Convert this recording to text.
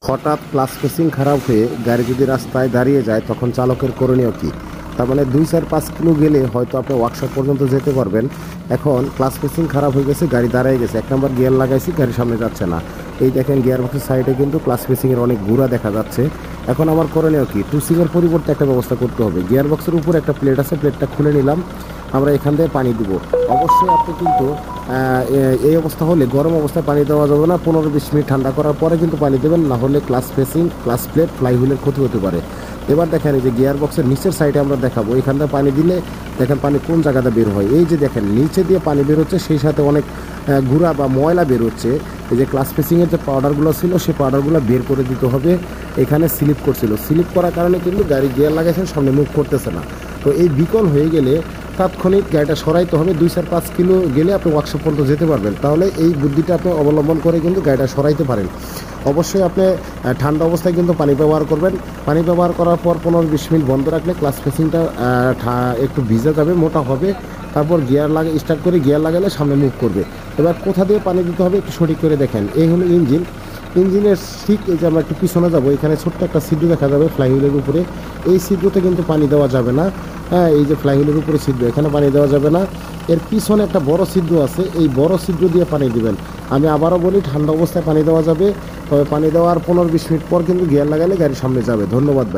হঠাৎ ক্লাস পেসিং খারাপ হয়ে গাড়ি যদি রাস্তায় দাঁড়িয়ে যায় তখন চালকের করণীয় কী? তার মানে 2-4-5 কিলো গেলে হয়তো আপনি ওয়ার্কশপ পর্যন্ত যেতে পারবেন। এখন ক্লাস পেসিং খারাপ হয়ে গেছে, গাড়ি দাঁড়িয়ে গেছে, 1 নম্বর গিয়ার লাগাইছি, গাড়ি সামনে যাচ্ছে না। এই দেখেন গিয়ার বক্সের সাইডে কিন্তু ক্লাস পেসিংয়ের অনেক গুঁড়া দেখা যাচ্ছে। এখন আমার করণীয় কী? টুসিংয়ের পরিবর্তে একটা ব্যবস্থা করতে হবে। গিয়ার বক্সের উপর একটা প্লেট আছে, প্লেটটা খুলে নিলাম, আমরা এখান থেকে পানি দিব। অবশ্যই আপনি কিন্তু এই অবস্থা হলে গরম অবস্থায় পানি দেওয়া যাবে না, 15-20 মিনিট ঠান্ডা করার পরে কিন্তু পানি দেবেন, না হলে ক্লাস পেসিং, ক্লাস প্লেট, ফ্লাইহুইলের ক্ষতি হতে পারে। এবার দেখেন এই যে গিয়ার বক্সের নিচের সাইডে আমরা দেখাবো, এখান থেকে পানি দিলে দেখেন পানি কোন জায়গাতে বের হয়। এই যে দেখেন নিচে দিয়ে পানি বের হচ্ছে, সেই সাথে অনেক গুঁড়া বা ময়লা বের হচ্ছে। এই যে ক্লাস পেসিংয়ের যে পাউডারগুলো ছিল সেই পাউডারগুলো বের করে দিতে হবে। এখানে স্লিপ করছিল, স্লিপ করার কারণে কিন্তু গাড়ি গিয়ার লাগাইছেন, সামনে মুভ করতেছে না। তো এই বিকল হয়ে গেলে তাৎক্ষণিক গাড়িটা সরাইতে হবে। 2-4-5 কিলো গেলে আপনি ওয়ার্কশপ পর্যন্ত যেতে পারবেন। তাহলে এই বুদ্ধিটা আপনি অবলম্বন করে কিন্তু গাড়িটা সরাইতে পারেন। অবশ্যই আপনি ঠান্ডা অবস্থায় কিন্তু পানি ব্যবহার করবেন। পানি ব্যবহার করার পর 15-20 মিনিট বন্ধ রাখলে ক্লাস পেসিংটা একটু ভিজে যাবে, মোটা হবে। তারপর গিয়ার স্টার্ট করে গিয়ার লাগালে সামনে মুভ করবে। এবার কোথা দিয়ে পানি দিতে হবে একটু সঠিক করে দেখেন। এই হলো ইঞ্জিন, ইঞ্জিনের ঠিক এই যে আমরা একটু পিছনে যাবো, এখানে ছোট্ট একটা ছিদ্র দেখা যাবে ফ্লাইহুইলের উপরে। এই ছিদ্রতে কিন্তু পানি দেওয়া যাবে না। হ্যাঁ, এই যে ফ্লাইহুইলের উপরে ছিদ্র, এখানে পানি দেওয়া যাবে না। এর পিছনে একটা বড় ছিদ্র আছে, এই বড় ছিদ্র দিয়ে পানি দিবেন। আমি আবারও বলি, ঠান্ডা অবস্থায় পানি দেওয়া যাবে, তবে পানি দেওয়ার 15-20 মিনিট পর কিন্তু গিয়ার লাগালে গাড়ি সামনে যাবে। ধন্যবাদ ভাই।